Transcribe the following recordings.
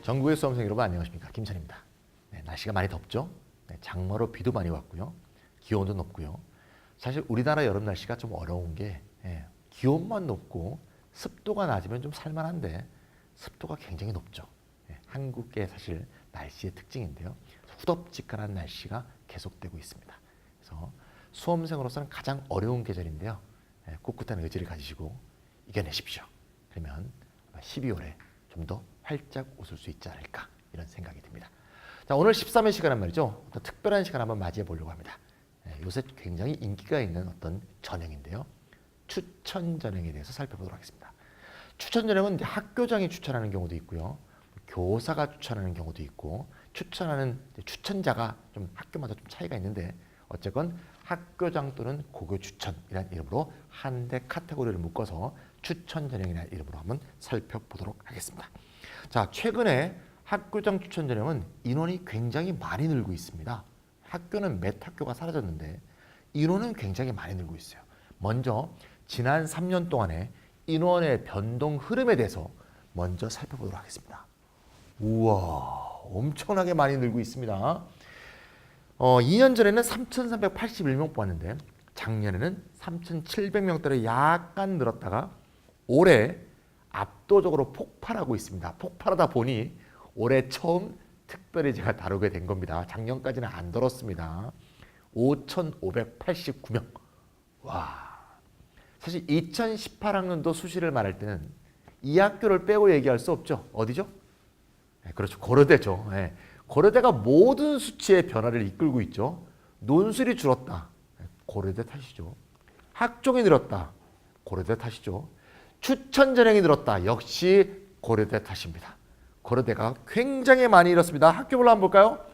전국의 수험생 여러분 안녕하십니까, 김천입니다. 네, 날씨가 많이 덥죠. 네, 장마로 비도 많이 왔고요. 기온도 높고요. 사실 우리나라 여름 날씨가 좀 어려운 게 기온만 높고 습도가 낮으면 좀 살만한데 습도가 굉장히 높죠. 한국의 사실 날씨의 특징인데요. 후덥지근한 날씨가 계속되고 있습니다. 그래서 수험생으로서는 가장 어려운 계절인데요. 꿋꿋한 의지를 가지시고 이겨내십시오. 그러면 12월에 좀 더 활짝 웃을 수 있지 않을까, 이런 생각이 듭니다. 자, 오늘 13회 시간은 말이죠. 어떤 특별한 시간 한번 맞이해 보려고 합니다. 요새 굉장히 인기가 있는 어떤 전형인데요. 추천 전형에 대해서 살펴보도록 하겠습니다. 추천 전형은 이제 학교장이 추천하는 경우도 있고요. 교사가 추천하는 경우도 있고, 추천하는 추천자가 좀 학교마다 좀 차이가 있는데, 어쨌건 학교장 또는 고교 추천이라는 이름으로 한대 카테고리를 묶어서 추천 전형이라는 이름으로 한번 살펴보도록 하겠습니다. 자, 최근에 학교장 추천 전형은 인원이 굉장히 많이 늘고 있습니다. 학교는 몇 학교가 사라졌는데 인원은 굉장히 많이 늘고 있어요. 먼저 지난 3년 동안의 인원의 변동 흐름에 대해서 먼저 살펴보도록 하겠습니다. 우와, 엄청나게 많이 늘고 있습니다. 2년 전에는 3,381명 뽑았는데 작년에는 3,700명대로 약간 늘었다가 올해 압도적으로 폭발하고 있습니다. 폭발하다 보니 올해 처음 특별히 제가 다루게 된 겁니다. 작년까지는 안 들었습니다. 5,589명. 와, 사실 2018학년도 수시를 말할 때는 이 학교를 빼고 얘기할 수 없죠. 어디죠? 그렇죠. 고려대죠. 고려대가 모든 수치의 변화를 이끌고 있죠. 논술이 줄었다. 고려대 탓이죠. 학종이 늘었다. 고려대 탓이죠. 추천 전형이 늘었다. 역시 고려대 탓입니다. 고려대가 굉장히 많이 늘었습니다. 학교별로 한번 볼까요?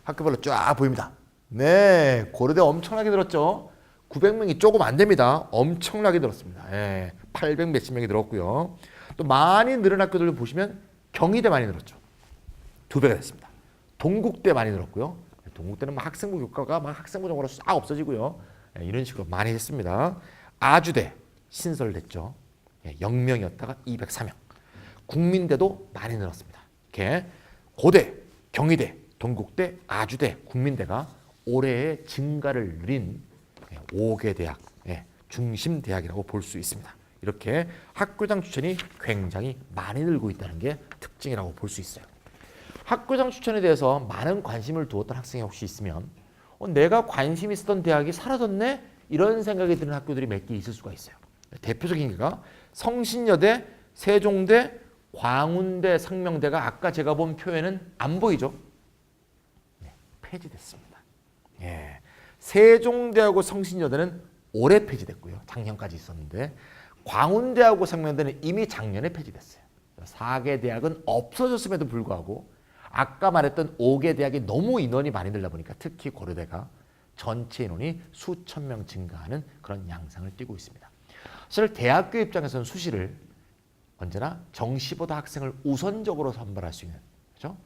학교별로 쫙 보입니다. 네, 고려대 엄청나게 늘었죠. 900명이 조금 안 됩니다. 엄청나게 늘었습니다. 800 몇십 명이 늘었고요. 또 많이 늘은 학교들을 보시면 경희대 많이 늘었죠. 2배가 됐습니다. 동국대 많이 늘었고요. 동국대는 막 학생부 교과가 막 학생부 정보로 싹 없어지고요. 이런 식으로 많이 했습니다. 아주대 신설됐죠. 0명이었다가 204명. 국민대도 많이 늘었습니다. 이렇게 고대, 경희대, 동국대, 아주대, 국민대가 올해의 증가를 누린 5개 대학, 중심 대학이라고 볼 수 있습니다. 이렇게 학교장 추천이 굉장히 많이 늘고 있다는 게 특징이라고 볼 수 있어요. 학교장 추천에 대해서 많은 관심을 두었던 학생이 혹시 있으면 내가 관심 있었던 대학이 사라졌네? 이런 생각이 드는 학교들이 몇 개 있을 수가 있어요. 대표적인 게가 성신여대, 세종대, 광운대, 상명대가 아까 제가 본 표에는 안 보이죠? 폐지됐습니다. 세종대하고 성신여대는 올해 폐지됐고요. 작년까지 있었는데 광운대하고 상명대는 이미 작년에 폐지됐어요. 4개 대학은 없어졌음에도 불구하고 아까 말했던 5개 대학이 너무 인원이 많이 늘다 보니까 특히 고려대가 전체 인원이 수천 명 증가하는 그런 양상을 띠고 있습니다. 사실 대학교 입장에서는 수시를 언제나 정시보다 학생을 우선적으로 선발할 수 있는, 그렇죠?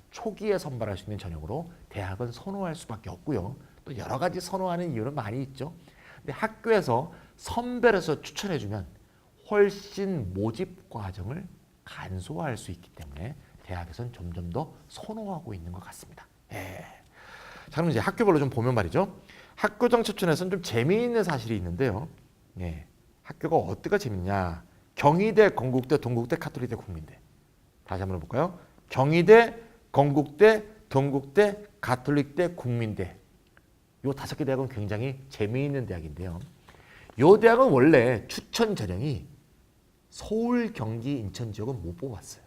초기에 선발할 수 있는 전형으로 대학은 선호할 수밖에 없고요. 또 여러 가지 선호하는 이유는 많이 있죠. 근데 학교에서 선별해서 추천해주면 훨씬 모집 과정을 간소화할 수 있기 때문에 대학에서는 점점 더 선호하고 있는 것 같습니다. 자, 그럼 이제 학교별로 좀 보면 말이죠. 학교장 추천에서는 좀 재미있는 사실이 있는데요. 학교가 어디가 재밌냐. 경희대, 건국대, 동국대, 가톨릭대, 국민대. 다시 한번 볼까요? 경희대, 건국대, 동국대, 가톨릭대, 국민대. 이 5개 대학은 굉장히 재미있는 대학인데요. 이 대학은 원래 추천 전형이 서울, 경기, 인천 지역은 못 뽑았어요.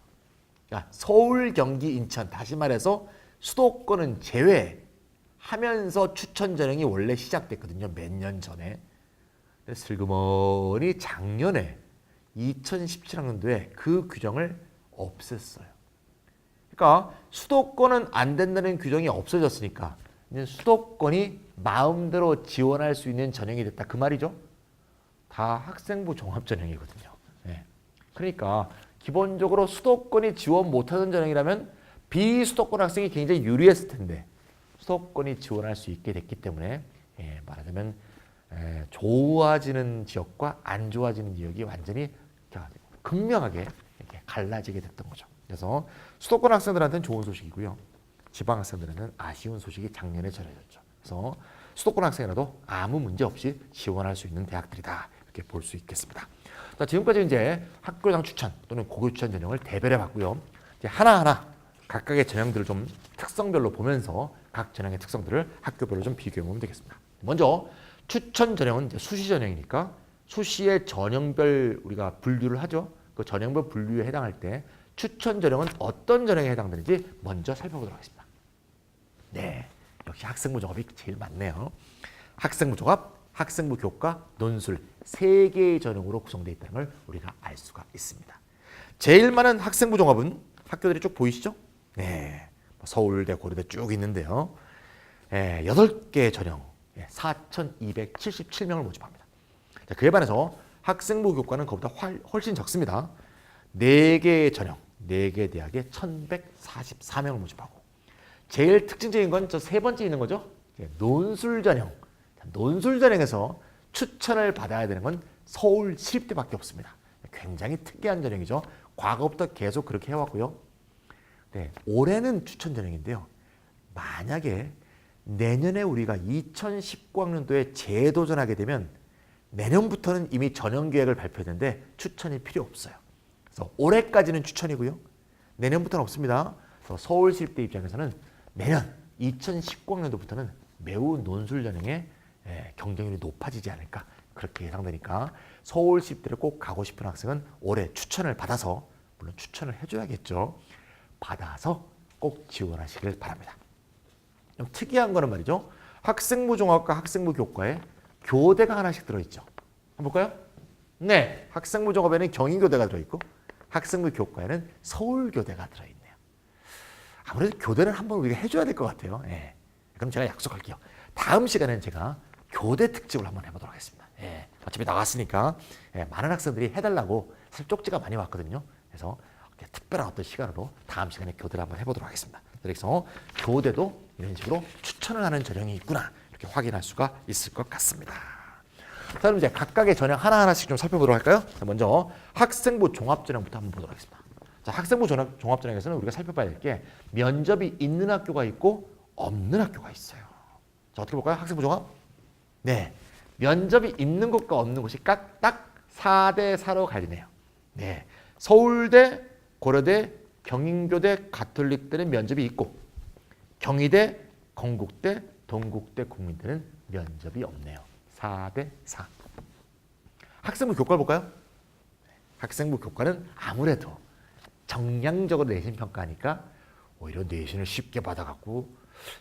그러니까 서울, 경기, 인천, 다시 말해서 수도권은 제외하면서 추천 전형이 원래 시작됐거든요. 몇 년 전에. 근데 슬그머니 작년에 2017학년도에 그 규정을 없앴어요. 그러니까 수도권은 안 된다는 규정이 없어졌으니까 이제 수도권이 마음대로 지원할 수 있는 전형이 됐다. 그 말이죠. 다 학생부 종합 전형이거든요. 그러니까 기본적으로 수도권이 지원 못하는 전형이라면 비수도권 학생이 굉장히 유리했을 텐데 수도권이 지원할 수 있게 됐기 때문에 말하자면 좋아지는 지역과 안 좋아지는 지역이 완전히 극명하게 이렇게 갈라지게 됐던 거죠. 그래서 수도권 학생들한테는 좋은 소식이고요. 지방 학생들한테는 아쉬운 소식이 작년에 전해졌죠. 그래서 수도권 학생이라도 아무 문제 없이 지원할 수 있는 대학들이다. 이렇게 볼 수 있겠습니다. 자, 지금까지 이제 학교장 추천 또는 고교 추천 전형을 대별해 봤고요. 이제 하나하나 각각의 전형들을 좀 특성별로 보면서 각 전형의 특성들을 학교별로 좀 비교해 보면 되겠습니다. 먼저 추천 전형은 이제 수시 전형이니까 수시의 전형별 우리가 분류를 하죠. 그 전형별 분류에 해당할 때 추천 전형은 어떤 전형에 해당되는지 먼저 살펴보도록 하겠습니다. 네, 역시 학생부 종합이 제일 많네요. 학생부 종합, 학생부 교과, 논술 세 개의 전형으로 구성되어 있다는 걸 우리가 알 수가 있습니다. 제일 많은 학생부 종합은 학교들이 쭉 보이시죠? 네, 서울대, 고려대 쭉 있는데요. 8개의 전형, 4,277명을 모집합니다. 자, 그에 반해서 학생부 교과는 그보다 훨씬 적습니다. 4개의 전형, 4개 대학에 1,144명을 모집하고 제일 특징적인 건 저 세 번째 있는 거죠. 논술 전형. 논술 전형에서 추천을 받아야 되는 건 서울 시립대밖에 없습니다. 굉장히 특이한 전형이죠. 과거부터 계속 그렇게 해왔고요. 네, 올해는 추천 전형인데요. 만약에 내년에 우리가 2019학년도에 재도전하게 되면 내년부터는 이미 전형 계획을 발표했는데 추천이 필요 없어요. 그래서 올해까지는 추천이고요. 내년부터는 없습니다. 그래서 서울시립대 입장에서는 내년 2019학년도부터는 매우 논술 전형의 경쟁률이 높아지지 않을까 그렇게 예상되니까 서울시립대를 꼭 가고 싶은 학생은 올해 추천을 받아서 물론 추천을 해줘야겠죠. 받아서 꼭 지원하시길 바랍니다. 좀 특이한 거는 말이죠. 학생부 종합과 학생부 교과에 교대가 하나씩 들어있죠. 한번 볼까요? 네, 학생부 종합에는 경인교대가 들어있고 학생부 교과에는 서울교대가 들어있네요. 아무래도 교대는 한번 우리가 해줘야 될 것 같아요. 네. 그럼 제가 약속할게요. 다음 시간에는 제가 교대 특집을 한번 해보도록 하겠습니다. 어차피 나왔으니까 많은 학생들이 해달라고 사실 쪽지가 많이 왔거든요. 그래서 특별한 어떤 시간으로 다음 시간에 교대를 한번 해보도록 하겠습니다. 그래서 교대도 이런 식으로 추천을 하는 전형이 있구나 이렇게 확인할 수가 있을 것 같습니다. 자, 그럼 이제 각각의 전형 하나하나씩 좀 살펴보도록 할까요? 자, 먼저 학생부 종합전형부터 한번 보도록 하겠습니다. 자, 학생부 종합전형에서는 우리가 살펴봐야 될 게 면접이 있는 학교가 있고 없는 학교가 있어요. 자, 어떻게 볼까요? 학생부 종합. 네, 면접이 있는 곳과 없는 곳이 딱 4대 4로 갈리네요. 네, 서울대, 고려대, 경인교대, 가톨릭대는 면접이 있고 경희대, 건국대, 동국대, 국민대는 면접이 없네요. 4대 4. 학생부 교과를 볼까요? 학생부 교과는 아무래도 정량적으로 내신 평가하니까 오히려 내신을 쉽게 받아갖고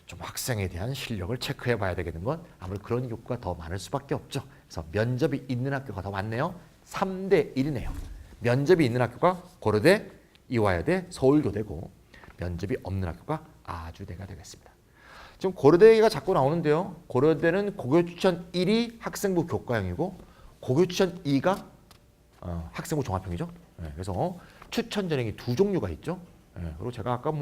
좀 학생에 대한 실력을 체크해 봐야 되겠는 건 아무래도 그런 교과가 더 많을 수밖에 없죠. 그래서 면접이 있는 학교가 더 많네요. 3대 1이네요. 면접이 있는 학교가 고려대, 이화여대, 서울교대고 면접이 없는 학교가 아주대가 되겠습니다. 지금 고려대가 자꾸 나오는데요. 고려대는 고교추천 1이 학생부 교과형이고 고교추천 2가 학생부 종합형이죠. 그래서 추천 전형이 두 종류가 있죠. 그리고 제가 아까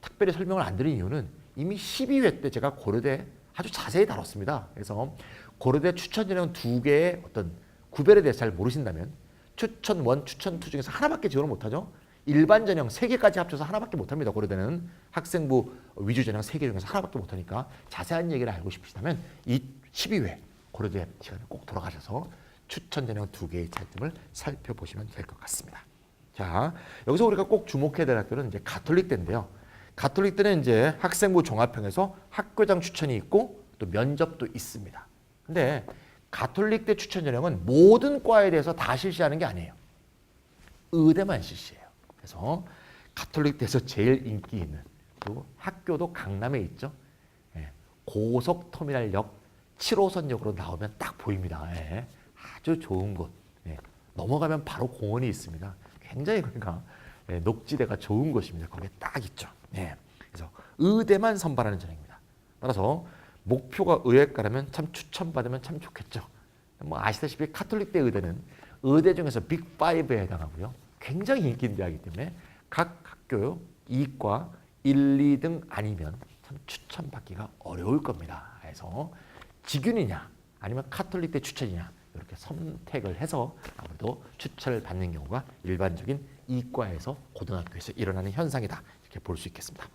특별히 설명을 안 드린 이유는 이미 12회 때 제가 고려대 아주 자세히 다뤘습니다. 그래서 고려대 추천 전형 두 개의 어떤 구별에 대해서 잘 모르신다면 추천 1, 추천 2 중에서 하나밖에 지원을 못하죠. 일반 전형 3개까지 합쳐서 하나밖에 못합니다. 고려대는 학생부 위주 전형 3개 중에서 하나밖에 못하니까 자세한 얘기를 알고 싶으시다면 이 12회 고려대 시간에 꼭 돌아가셔서 추천 전형 2개의 차이점을 살펴보시면 될 것 같습니다. 자, 여기서 우리가 꼭 주목해야 될 학교는 이제 가톨릭대인데요. 가톨릭대는 이제 학생부 종합형에서 학교장 추천이 있고 또 면접도 있습니다. 근데 가톨릭대 추천 전형은 모든 과에 대해서 다 실시하는 게 아니에요. 의대만 실시해요. 그래서 가톨릭대에서 제일 인기 있는 그리고 학교도 강남에 있죠. 고속터미널역 7호선역으로 나오면 딱 보입니다. 아주 좋은 곳. 넘어가면 바로 공원이 있습니다. 굉장히 그러니까 녹지대가 좋은 곳입니다. 거기에 딱 있죠. 그래서 의대만 선발하는 전형입니다. 따라서 목표가 의외과라면 참 추천받으면 참 좋겠죠. 아시다시피 가톨릭대 의대는 의대 중에서 빅5에 해당하고요. 굉장히 인기 있는 대학이기 때문에 각 학교 이과 1, 2등 아니면 참 추천받기가 어려울 겁니다. 그래서 직윤이냐 아니면 가톨릭대 추천이냐 이렇게 선택을 해서 아무래도 추천을 받는 경우가 일반적인 이과에서 고등학교에서 일어나는 현상이다. 이렇게 볼 수 있겠습니다.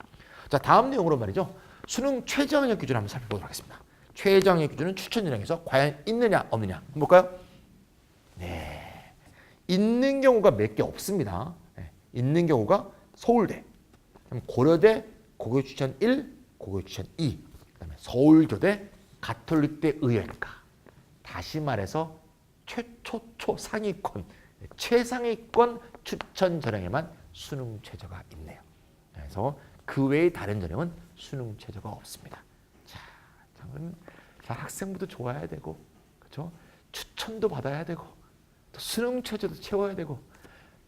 자, 다음 내용으로 말이죠. 수능 최저학력 기준을 한번 살펴보도록 하겠습니다. 최저학력 기준은 추천 전형에서 과연 있느냐 없느냐 한번 볼까요? 네, 있는 경우가 몇 개 없습니다. 네, 있는 경우가 서울대, 고려대 고교 추천 1, 고교 추천 2, 그다음에 서울교대, 가톨릭대 의외과. 다시 말해서 최초초 상위권, 최상위권 추천 전형에만 수능 최저가 있네요. 그래서 그 외의 다른 전형은 수능 최저가 없습니다. 자, 학생부도 좋아야 되고, 그렇죠? 추천도 받아야 되고, 또 수능 최저도 채워야 되고,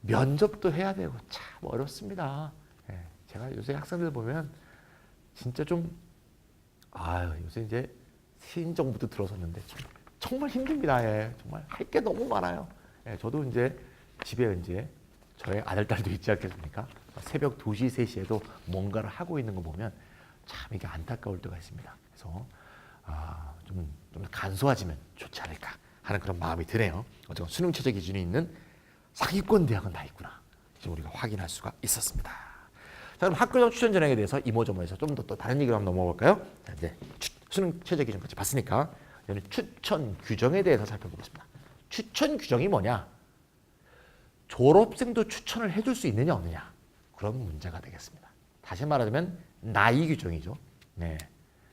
면접도 해야 되고, 참 어렵습니다. 예, 제가 요새 학생들 보면 진짜 좀 요새 이제 신정부도 들어섰는데 정말 힘듭니다. 예, 정말 할 게 너무 많아요. 예, 저도 이제 집에 이제 저의 아들, 딸도 있지 않겠습니까? 새벽 2시, 3시에도 뭔가를 하고 있는 거 보면 참 이게 안타까울 때가 있습니다. 그래서 좀 간소화지면 좋지 않을까 하는 그런 마음이 드네요. 어쨌든 수능 최저 기준이 있는 상위권 대학은 다 있구나. 이제 우리가 확인할 수가 있었습니다. 자, 그럼 학교장 추천 전형에 대해서 이모저모해서 좀 더 또 다른 얘기로 한번 넘어가 볼까요? 자, 이제 수능 최저 기준까지 봤으니까 이제는 추천 규정에 대해서 살펴보겠습니다. 추천 규정이 뭐냐? 졸업생도 추천을 해줄 수 있느냐 없느냐, 그런 문제가 되겠습니다. 다시 말하자면 나이 규정이죠. 네,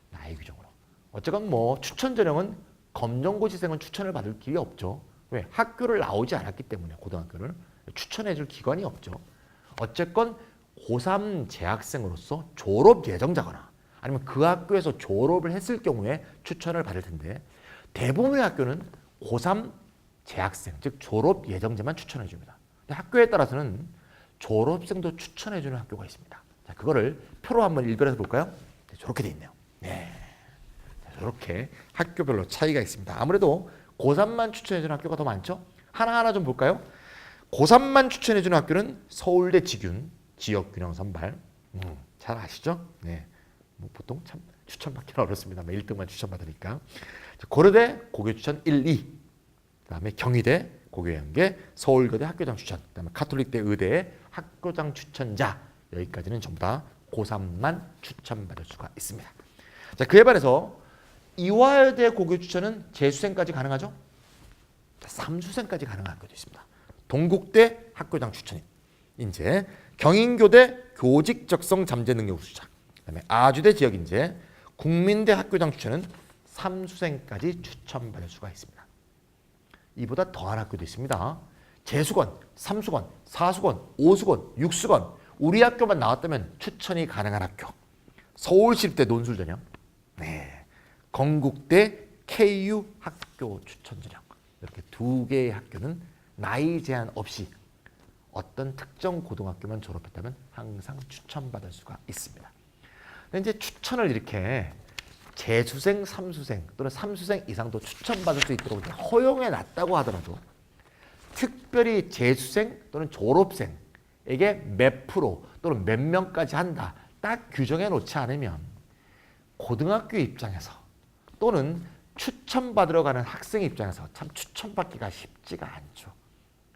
나이 규정으로. 어쨌건 뭐 추천 전형은 검정고시생은 추천을 받을 길이 없죠. 왜? 학교를 나오지 않았기 때문에 고등학교를 추천해줄 기관이 없죠. 어쨌건 고3 재학생으로서 졸업 예정자거나 아니면 그 학교에서 졸업을 했을 경우에 추천을 받을 텐데, 대부분의 학교는 고3 재학생, 즉 졸업 예정자만 추천해 줍니다. 근데 학교에 따라서는 졸업생도 추천해 주는 학교가 있습니다. 자, 그거를 표로 한번 일별해서 볼까요? 네, 저렇게 돼 있네요. 네, 저렇게 학교별로 차이가 있습니다. 아무래도 고3만 추천해 주는 학교가 더 많죠? 하나하나 좀 볼까요? 고3만 추천해 주는 학교는 서울대 직윤, 지역균형 선발. 잘 아시죠? 네. 뭐 보통 참 추천받기는 어렵습니다. 1등만 추천받으니까. 고려대 고교 추천 1, 2. 그다음에 경희대 고교 연계, 서울교대 학교장 추천, 그다음에 가톨릭대 의대의 학교장 추천자. 여기까지는 전부 다 고3만 추천받을 수가 있습니다. 자, 그에 반해서 이화여대 고교 추천은 재수생까지 가능하죠? 3수생까지 가능한 학교도 있습니다. 동국대 학교장 추천인, 인재, 경인교대 교직 적성 잠재 능력 수작, 그다음에 아주대 지역 인재, 국민대 학교장 추천은 3수생까지 추천받을 수가 있습니다. 이보다 더한 학교도 있습니다. 재수건, 3수건, 4수건, 5수건, 6수건, 우리 학교만 나왔다면 추천이 가능한 학교. 서울시립대 논술 전형, 네, 건국대 KU 학교 추천 전형. 이렇게 두 개의 학교는 나이 제한 없이 어떤 특정 고등학교만 졸업했다면 항상 추천받을 수가 있습니다. 근데 이제 추천을 이렇게 재수생, 3수생 또는 3수생 이상도 추천받을 수 있도록 허용해 놨다고 하더라도, 특별히 재수생 또는 졸업생에게 몇 프로 또는 몇 명까지 한다 딱 규정해 놓지 않으면 고등학교 입장에서 또는 추천받으러 가는 학생 입장에서 참 추천받기가 쉽지가 않죠.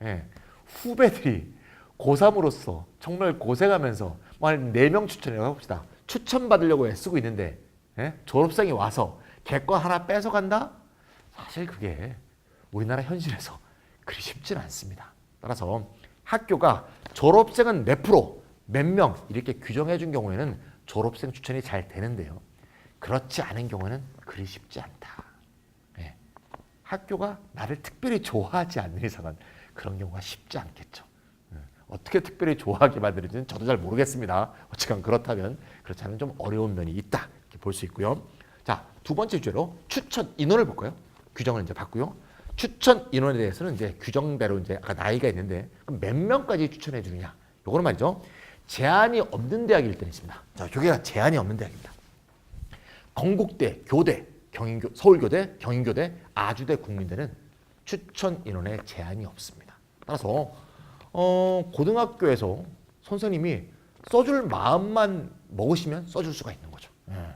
예, 후배들이 고3으로서 정말 고생하면서 만약 4명 추천해 봅시다. 추천받으려고 애쓰고 있는데 졸업생이 와서 걔거 하나 뺏어간다? 사실 그게 우리나라 현실에서 그리 쉽지는 않습니다. 따라서 학교가 졸업생은 몇 프로, 몇 명 이렇게 규정해 준 경우에는 졸업생 추천이 잘 되는데요. 그렇지 않은 경우는 그리 쉽지 않다. 네. 학교가 나를 특별히 좋아하지 않는 이상은 그런 경우가 쉽지 않겠죠. 어떻게 특별히 좋아하게 만드는지는 저도 잘 모르겠습니다. 어쨌든 그렇다면, 그렇지 않으면 좀 어려운 면이 있다 이렇게 볼 수 있고요. 자, 두 번째 주제로 추천 인원을 볼까요? 규정을 이제 봤고요. 추천 인원에 대해서는 이제 규정대로 이제 아까 나이가 있는데 그럼 몇 명까지 추천해 주느냐? 요거는 말이죠. 제한이 없는 대학일 때는 있습니다. 자, 여기가 제한이 없는 대학입니다. 건국대, 교대, 경인교, 서울교대, 경인교대, 아주대, 국민대는 추천 인원에 제한이 없습니다. 따라서 고등학교에서 선생님이 써줄 마음만 먹으시면 써줄 수가 있는 거죠. 예.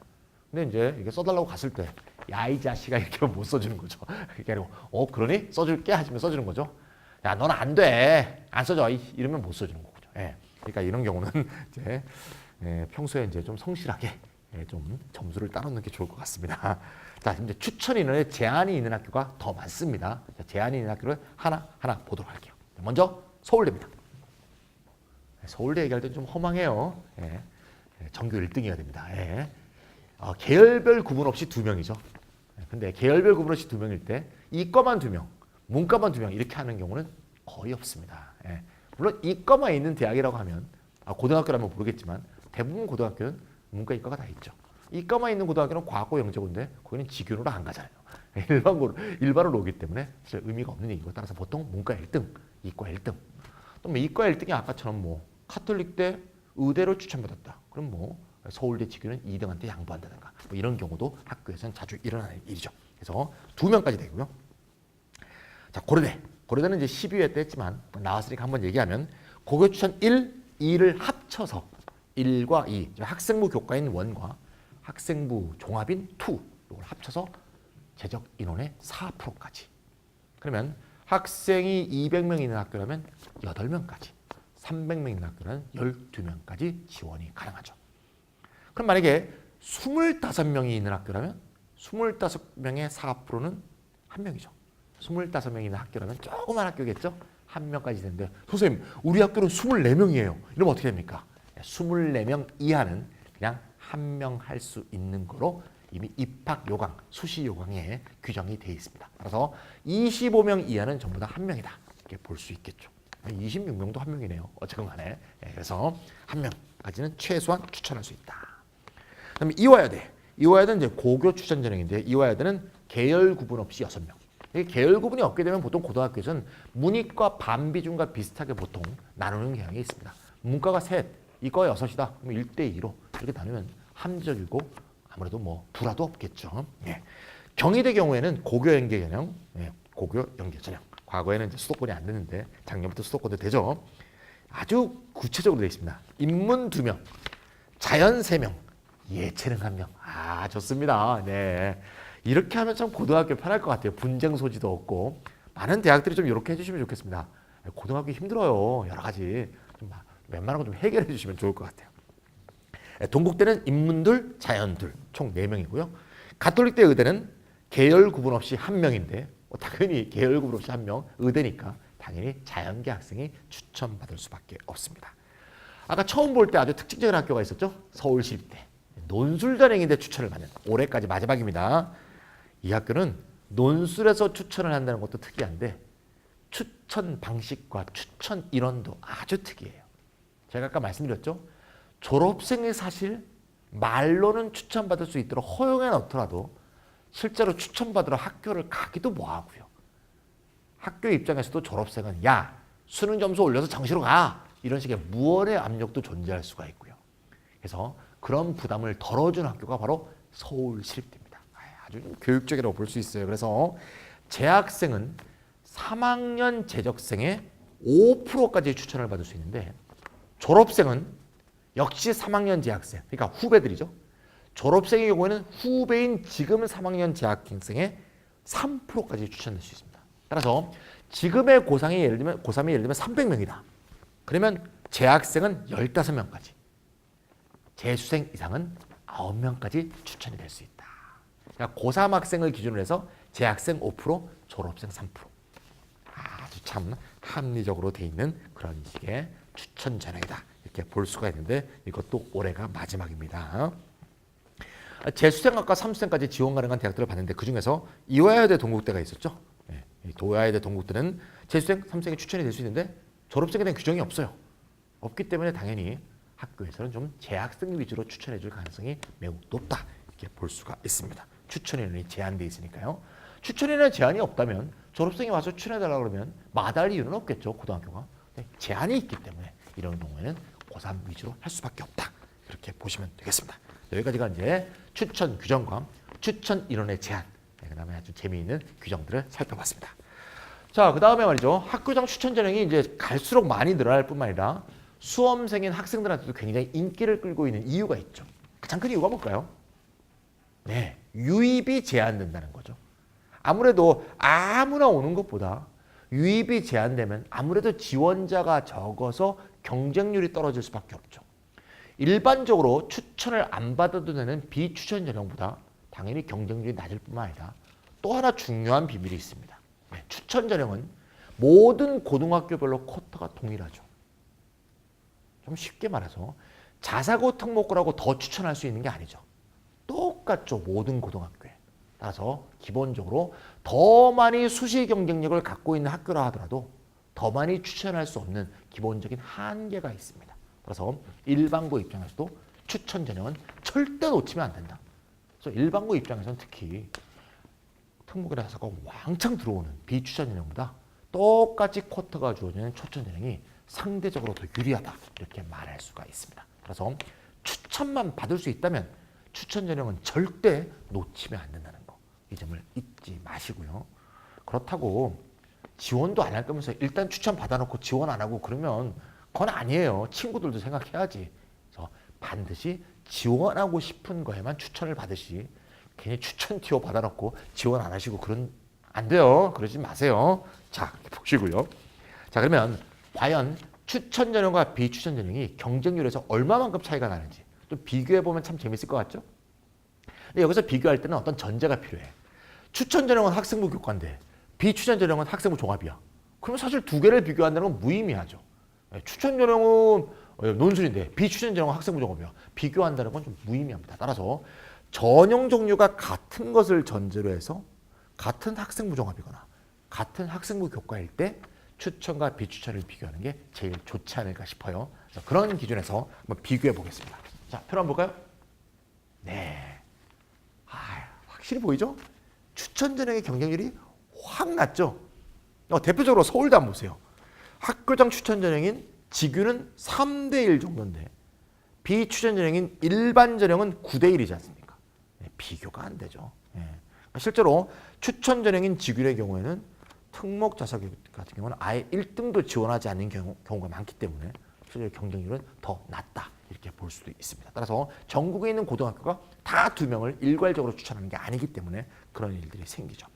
근데 이제 이게 써달라고 갔을 때 야, 이 자식아 이렇게 하면 못 써주는 거죠. 그게 아니고 그러니 써줄게 하시면 써주는 거죠. 야, 너는 안 돼. 안 써줘. 이러면 못 써주는 거죠. 예. 그러니까 이런 경우는 이제 평소에 이제 좀 성실하게 좀 점수를 따놓는 게 좋을 것 같습니다. 자, 이제 추천 인원에 제한이 있는 학교가 더 많습니다. 자, 제한이 있는 학교를 하나하나 보도록 할게요. 먼저 서울대입니다. 서울대 얘기할 때 좀 허망해요. 전교 1등이어야 됩니다. 계열별 구분 없이 2명이죠. 근데 계열별 구분 없이 2명일 때 이과만 2명, 문과만 2명 이렇게 하는 경우는 거의 없습니다. 물론 이과만 있는 대학이라고 하면 고등학교라면 모르겠지만 대부분 고등학교는 문과 이과가 다 있죠. 이과만 있는 고등학교는 과학고 영재고인데 거기는 지균으로 안 가잖아요. 일반으로 오기 때문에 사실 의미가 없는 얘기고 따라서 보통 문과 1등, 이과 1등. 또 뭐 이과 1등이 아까처럼 뭐 카톨릭대 의대로 추천받았다. 그럼 뭐 서울대 지균은 2등한테 양보한다든가 뭐 이런 경우도 학교에서는 자주 일어나는 일이죠. 그래서 2명까지 되고요. 자, 고려대는 이제 12회 때 했지만 나왔으니까 한번 얘기하면 고교 추천 1, 2를 합쳐서 1과 2, 학생부 교과인 1과 학생부 종합인 2 이걸 합쳐서 재적 인원의 4%까지. 그러면 학생이 200명 있는 학교라면 8명까지, 300명 있는 학교는 12명까지 지원이 가능하죠. 그럼 만약에 25명이 있는 학교라면 25명의 4%는 1명이죠. 25명이 있는 학교라면 조그만 학교겠죠? 1명까지 되는데 선생님 우리 학교는 24명이에요. 이러면 어떻게 됩니까? 24명 이하는 그냥 1명 할 수 있는 거로 이미 입학 요강, 수시 요강에 규정이 되어 있습니다. 따라서 25명 이하는 전부 다 1명이다. 이렇게 볼 수 있겠죠. 26명도 1명이네요. 어쨌건 간에. 그래서 1명까지는 최소한 추천할 수 있다. 그다음에 이화여대. 이화여대는 이제 고교 추천 전형인데 이화여대는 계열 구분 없이 6명. 계열 구분이 없게 되면 보통 고등학교에서는 문이과 반 비중과 비슷하게 보통 나누는 경향이 있습니다. 문과가 3, 이과가 6이다. 그러면 1대2로 이렇게 나누면 합리적이고 아무래도 뭐 불화도 없겠죠. 경희대 경우에는 고교 연계 전형, 고교 연계 전형. 과거에는 이제 수도권이 안 됐는데 작년부터 수도권도 되죠. 아주 구체적으로 되어 있습니다. 인문 2명, 자연 3명, 예체능 1명. 아, 좋습니다. 네. 이렇게 하면 참 고등학교 편할 것 같아요. 분쟁 소지도 없고. 많은 대학들이 좀 이렇게 해주시면 좋겠습니다. 고등학교 힘들어요. 여러 가지. 좀 웬만한 거 좀 해결해 주시면 좋을 것 같아요. 동국대는 인문둘, 자연둘, 총 4명이고요. 가톨릭대 의대는 계열 구분 없이 1명인데 당연히 계열 구분 없이 1명, 의대니까 당연히 자연계 학생이 추천받을 수밖에 없습니다. 아까 처음 볼 때 아주 특징적인 학교가 있었죠. 서울시립대. 논술전형인데 추천을 받는 올해까지 마지막입니다. 이 학교는 논술에서 추천을 한다는 것도 특이한데 추천 방식과 추천 인원도 아주 특이해요. 제가 아까 말씀드렸죠. 졸업생이 사실 말로는 추천받을 수 있도록 허용해 놓더라도 실제로 추천받으러 학교를 가기도 뭐하고요. 학교 입장에서도 졸업생은 야 수능 점수 올려서 정시로 가 이런 식의 무언의 압력도 존재할 수가 있고요. 그래서 그런 부담을 덜어준 학교가 바로 서울시립대입니다. 아주 교육적이라고 볼 수 있어요. 그래서 재학생은 3학년 재적생의 5%까지 추천을 받을 수 있는데 졸업생은 역시 3학년 재학생, 그러니까 후배들이죠. 졸업생의 경우에는 후배인 지금 3학년 재학생의 3%까지 추천될 수 있습니다. 따라서 지금의 고3이 예를 들면 300명이다. 그러면 재학생은 15명까지, 재수생 이상은 9명까지 추천이 될 수 있다. 그러니까 고3 학생을 기준으로 해서 재학생 5%, 졸업생 3%. 아주 참 합리적으로 돼 있는 그런 식의 추천 전형이다. 이렇게 볼 수가 있는데 이것도 올해가 마지막입니다. 재수생학과 3수생까지 지원 가능한 대학들을 봤는데 그중에서 이화여대 동국대가 있었죠. 이화여대 동국대는 재수생 3수생이 추천이 될 수 있는데 졸업생에 대한 규정이 없어요. 없기 때문에 당연히 학교에서는 좀 재학생 위주로 추천해 줄 가능성이 매우 높다. 이렇게 볼 수가 있습니다. 추천 인원이 제한되어 있으니까요. 추천 인원에 제한이 없다면 졸업생이 와서 추천해달라고 그러면 마다할 이유는 없겠죠. 고등학교가. 제한이 있기 때문에 이런 경우에는 고3 위주로 할 수밖에 없다. 이렇게 보시면 되겠습니다. 여기까지가 이제 추천 규정과 추천 인원의 제한, 그다음에 아주 재미있는 규정들을 살펴봤습니다. 자, 그다음에 말이죠. 학교장 추천 전형이 이제 갈수록 많이 늘어날 뿐만 아니라 수험생인 학생들한테도 굉장히 인기를 끌고 있는 이유가 있죠. 가장 큰 이유가 뭘까요? 네, 유입이 제한된다는 거죠. 아무래도 아무나 오는 것보다 유입이 제한되면 아무래도 지원자가 적어서 경쟁률이 떨어질 수밖에 없죠. 일반적으로 추천을 안 받아도 되는 비추천 전형보다 당연히 경쟁률이 낮을 뿐만 아니라 또 하나 중요한 비밀이 있습니다. 네, 추천 전형은 모든 고등학교별로 쿼터가 동일하죠. 좀 쉽게 말해서 자사고 특목고라고 더 추천할 수 있는 게 아니죠. 똑같죠. 모든 고등학교에. 따라서 기본적으로 더 많이 수시 경쟁력을 갖고 있는 학교라 하더라도 더 많이 추천할 수 없는 기본적인 한계가 있습니다. 그래서 일반고 입장에서도 추천 전형은 절대 놓치면 안 된다. 그래서 일반고 입장에서는 특히 특목이나 자사고가 왕창 들어오는 비추천 전형보다 똑같이 쿼터가 주어지는 추천 전형이 상대적으로 더 유리하다. 이렇게 말할 수가 있습니다. 그래서 추천만 받을 수 있다면 추천 전형은 절대 놓치면 안 된다는 거. 이 점을 잊지 마시고요. 그렇다고 지원도 안 할 거면서 일단 추천 받아놓고 지원 안 하고 그러면 그건 아니에요. 친구들도 생각해야지. 그래서 반드시 지원하고 싶은 거에만 추천을 받으시 괜히 추천 티오 받아놓고 지원 안 하시고 안 돼요. 그러지 마세요. 자, 보시고요. 자, 그러면 과연 추천 전형과 비추천 전형이 경쟁률에서 얼마만큼 차이가 나는지 좀 비교해보면 참 재밌을 것 같죠? 근데 여기서 비교할 때는 어떤 전제가 필요해. 추천 전형은 학생부 교과인데 비추천 전형은 학생부 종합이야. 그러면 사실 두 개를 비교한다는 건 무의미하죠. 추천 전형은 논술인데 비추천 전형은 학생부 종합이야. 비교한다는 건 좀 무의미합니다. 따라서 전형 종류가 같은 것을 전제로 해서 같은 학생부 종합이거나 같은 학생부 교과일 때 추천과 비추천을 비교하는 게 제일 좋지 않을까 싶어요. 그래서 그런 기준에서 한번 비교해 보겠습니다. 자, 표로 한번 볼까요? 네. 확실히 보이죠? 추천 전형의 경쟁률이 확 낮죠? 대표적으로 서울대 한번 보세요. 학교장 추천 전형인 지규는 3대1 정도인데 비추천 전형인 일반 전형은 9대1이지 않습니까? 네, 비교가 안 되죠. 네. 실제로 추천 전형인 지규의 경우에는 특목 자사고 같은 경우는 아예 1등도 지원하지 않는 경우가 많기 때문에 실제 경쟁률은 더 낮다. 이렇게 볼 수도 있습니다. 따라서 전국에 있는 고등학교가 다 2명을 일괄적으로 추천하는 게 아니기 때문에 그런 일들이 생기죠.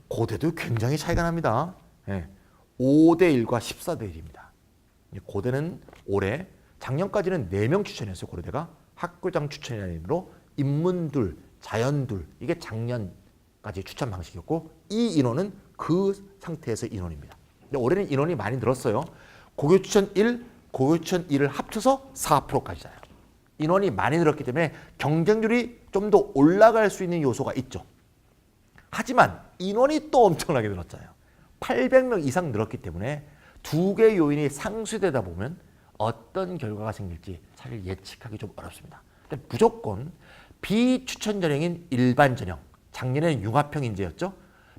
고대도 굉장히 차이가 납니다. 네. 5대1과 14대1입니다. 고대는 올해 작년까지는 4명 추천했어요. 고대가 학교장 추천이라는 이름으로 인문둘, 자연둘 이게 작년까지 추천 방식이었고 이 인원은 그 상태에서 인원입니다. 근데 올해는 인원이 많이 늘었어요. 고교 추천 1, 고교 추천 2를 합쳐서 4%까지 자요. 인원이 많이 늘었기 때문에 경쟁률이 좀 더 올라갈 수 있는 요소가 있죠. 하지만 인원이 또 엄청나게 늘었잖아요. 800명 이상 늘었기 때문에 두 개의 요인이 상쇄되다 보면 어떤 결과가 생길지 사실 예측하기 좀 어렵습니다. 근데 무조건 비추천 전형인 일반 전형, 작년에는 융합형 인재였죠.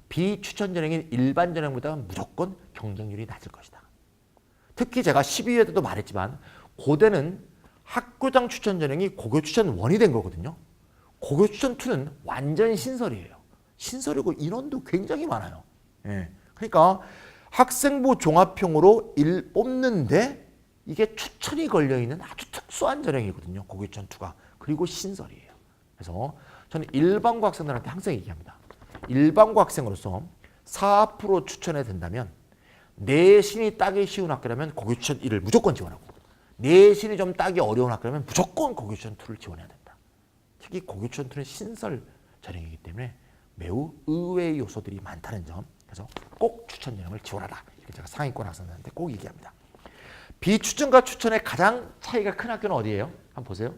비추천 전형인 일반 전형보다는 무조건 경쟁률이 낮을 것이다. 특히 제가 12회 때도 말했지만 고대는 학교장 추천 전형이 고교 추천 1이 된 거거든요. 고교 추천 2는 완전 신설이에요. 신설이고 인원도 굉장히 많아요. 예. 그러니까 학생부 종합형으로 뽑는데 이게 추천이 걸려있는 아주 특수한 전형이거든요. 고교 추천 2가. 그리고 신설이에요. 그래서 저는 일반고 학생들한테 항상 얘기합니다. 일반고 학생으로서 4% 추천해야 된다면 내신이 따기 쉬운 학교라면 고교 추천 1을 무조건 지원하고 내신이 좀 따기 어려운 학교라면 무조건 고교 추천 2를 지원해야 된다. 특히 고교 추천 2는 신설 전형이기 때문에 매우 의외의 요소들이 많다는 점. 그래서 꼭 추천 전형을 지원하라. 이렇게 제가 상위권 학생들한테 꼭 얘기합니다. 비추천과 추천의 가장 차이가 큰 학교는 어디예요? 한번 보세요.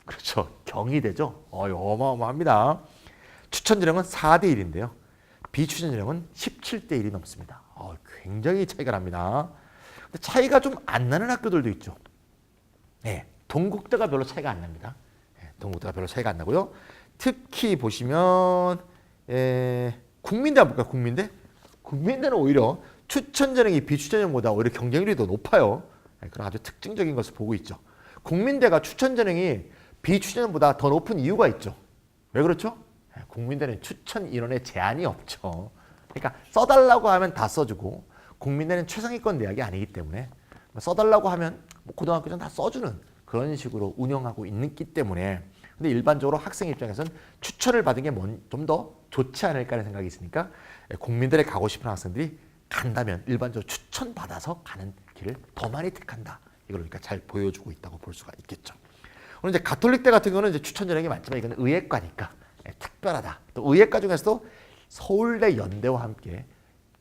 그렇죠. 경희대죠. 어마어마합니다. 추천 전형은 4대1인데요. 비추천 전형은 17대1이 넘습니다. 굉장히 차이가 납니다. 근데 차이가 좀 안 나는 학교들도 있죠. 네, 동국대가 별로 차이가 안 납니다. 네, 동국대가 별로 차이가 안 나고요. 특히 보시면 국민대 한번 볼까요? 국민대? 국민대는 오히려 추천 전형이 비추천 전형보다 오히려 경쟁률이 더 높아요. 네, 그런 아주 특징적인 것을 보고 있죠. 국민대가 추천 전형이 비추천 전형보다 더 높은 이유가 있죠. 왜 그렇죠? 네, 국민대는 추천 인원에 제한이 없죠. 그러니까 써달라고 하면 다 써주고 국민대는 최상위권 대학이 아니기 때문에 써달라고 하면 고등학교는 다 써주는 그런 식으로 운영하고 있기 때문에 근데 일반적으로 학생 입장에서는 추천을 받은 게 좀 더 좋지 않을까라는 생각이 있으니까 국민들의 가고 싶은 학생들이 간다면 일반적으로 추천받아서 가는 길을 더 많이 택한다. 이걸 그러니까 잘 보여주고 있다고 볼 수가 있겠죠. 오늘 이제 가톨릭대 같은 경우는 이제 추천 전형이 많지만 이건 의예과니까 특별하다. 또 의예과 중에서도 서울대, 연대와 함께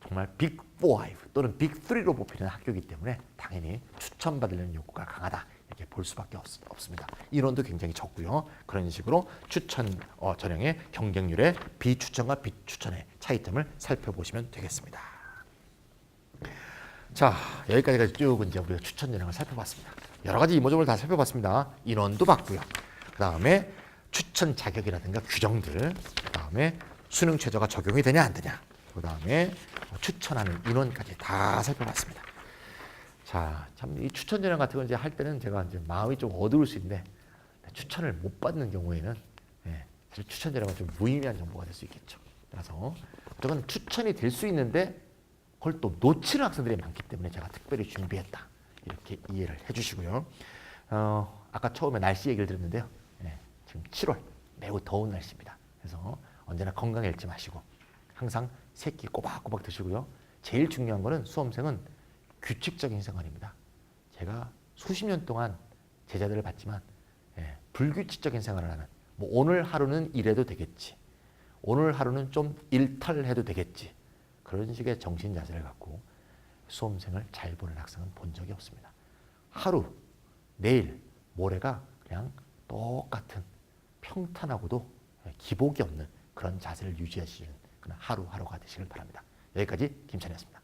정말 빅5 또는 빅3로 뽑히는 학교이기 때문에 당연히 추천받으려는 욕구가 강하다. 이렇게 볼 수밖에 없습니다. 인원도 굉장히 적고요. 그런 식으로 추천 전형의 경쟁률의 비추천과 비추천의 차이점을 살펴보시면 되겠습니다. 자, 여기까지가 쭉 이제 우리가 추천 전형을 살펴봤습니다. 여러 가지 이모저모를 다 살펴봤습니다. 인원도 봤고요. 그 다음에 추천 자격이라든가 규정들, 그 다음에 수능 최저가 적용이 되냐 안 되냐, 그 다음에 추천하는 인원까지 다 살펴봤습니다. 자, 참 이 추천 전형 같은 거 이제 할 때는 제가 이제 마음이 좀 어두울 수 있는데 추천을 못 받는 경우에는 사실 추천 전형은 좀 무의미한 정보가 될 수 있겠죠. 그래서 어쨌든 추천이 될 수 있는데 그걸 또 놓치는 학생들이 많기 때문에 제가 특별히 준비했다. 이렇게 이해를 해주시고요. 아까 처음에 날씨 얘기를 드렸는데요. 지금 7월 매우 더운 날씨입니다. 그래서 언제나 건강에 잃지 마시고 항상 새끼 꼬박꼬박 드시고요. 제일 중요한 거는 수험생은 규칙적인 생활입니다. 제가 수십 년 동안 제자들을 봤지만 불규칙적인 생활을 하는, 뭐 오늘 하루는 이래도 되겠지, 오늘 하루는 좀 일탈해도 되겠지, 그런 식의 정신 자세를 갖고 수험생을 잘 보는 학생은 본 적이 없습니다. 하루, 내일, 모레가 그냥 똑같은 평탄하고도 기복이 없는 그런 자세를 유지하시는 그런 하루하루가 되시길 바랍니다. 여기까지 김찬이었습니다.